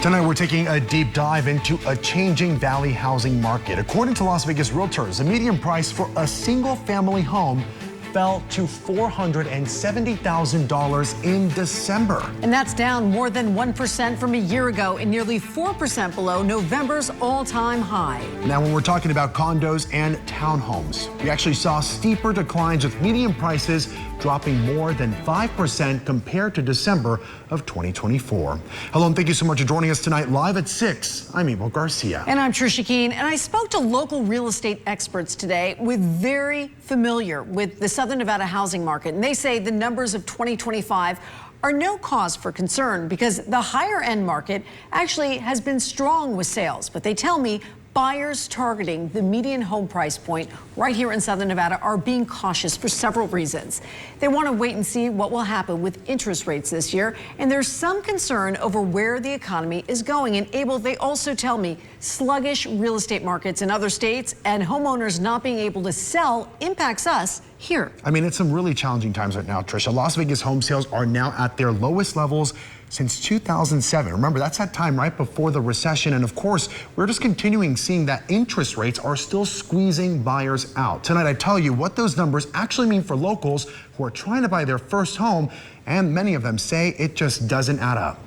Tonight, we're taking a deep dive into a changing Valley housing market. According to Las Vegas realtors, the median price for a single-family home fell to $470,000 in December. And that's down more than 1% from a year ago and nearly 4% below November's all-time high. Now, when we're talking about condos and townhomes, we actually saw steeper declines with median prices dropping more than 5% compared to December of 2024. Hello, and thank you so much for joining us tonight live at 6. I'm Emil Garcia. And I'm Trisha Keene, and I spoke to local real estate experts today with very familiar with the Southern Nevada housing market. And they say the numbers of 2025 are no cause for concern because the higher end market actually has been strong with sales. But they tell me buyers targeting the median home price point right here in Southern Nevada are being cautious for several reasons. They want to wait and see what will happen with interest rates this year, and there's some concern over where the economy is going. And Abel, they also tell me sluggish real estate markets in other states and homeowners not being able to sell impacts us here. I mean, it's some really challenging times right now, Trisha. Las Vegas home sales are now at their lowest levels since 2007. Remember, that's that time right before the recession. And of course, we're just continuing seeing that interest rates are still squeezing buyers out. Tonight, I tell you what those numbers actually mean for locals who are trying to buy their first home. And many of them say it just doesn't add up.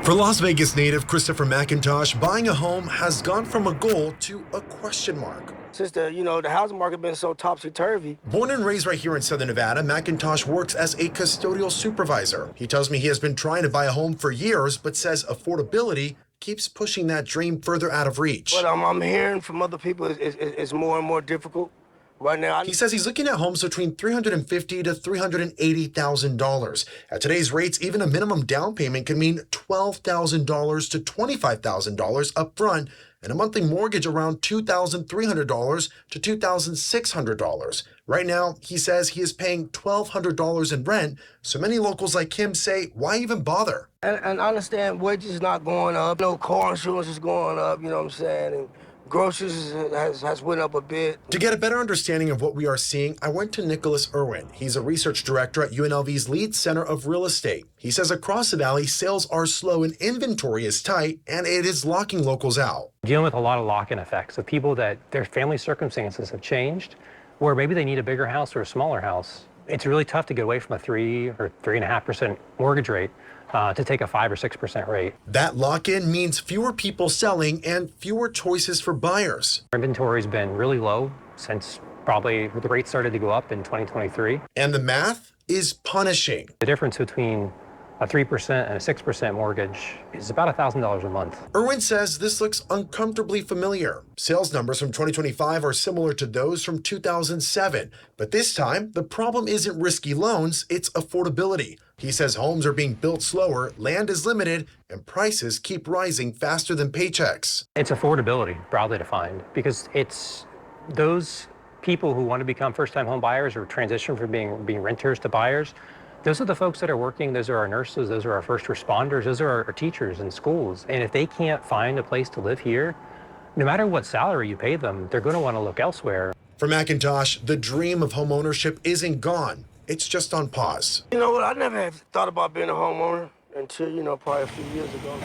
For Las Vegas native Christopher McIntosh, buying a home has gone from a goal to a question mark. Since the housing market been so topsy-turvy. Born and raised right here in Southern Nevada, McIntosh works as a custodial supervisor. He tells me he has been trying to buy a home for years, but says affordability keeps pushing that dream further out of reach. But I'm hearing from other people it's more and more difficult right now. He says he's looking at homes between $350,000 to $380,000. At today's rates, even a minimum down payment can mean $12,000 to $25,000 up front, and a monthly mortgage around $2,300 to $2,600. Right now, he says he is paying $1,200 in rent, so many locals like him say, why even bother? And I understand wages not going up, car insurance is going up, you know what I'm saying, and groceries has went up a bit. To get a better understanding of what we are seeing, I went to Nicholas Irwin. He's a research director at UNLV's Lead Center of Real Estate. He says across the valley, sales are slow and inventory is tight, and it is locking locals out. Dealing with a lot of lock-in effects of people that their family circumstances have changed, or maybe they need a bigger house or a smaller house. It's really tough to get away from a 3 or 3.5% mortgage rate to take a 5 or 6% rate. That lock-in means fewer people selling and fewer choices for buyers. Our inventory's been really low since probably the rate started to go up in 2023. And the math is punishing. The difference between a 3% and a 6% mortgage is about $1,000 a month. Irwin says this looks uncomfortably familiar. Sales numbers from 2025 are similar to those from 2007. But this time, the problem isn't risky loans, it's affordability. He says homes are being built slower, land is limited, and prices keep rising faster than paychecks. It's affordability, broadly defined, because it's those people who want to become first-time home buyers or transition from being renters to buyers. Those are the folks that are working, those are our nurses, those are our first responders, those are our teachers in schools. And if they can't find a place to live here, no matter what salary you pay them, they're going to want to look elsewhere. For McIntosh, the dream of homeownership isn't gone. It's just on pause. You know what, I never have thought about being a homeowner until, probably a few years ago.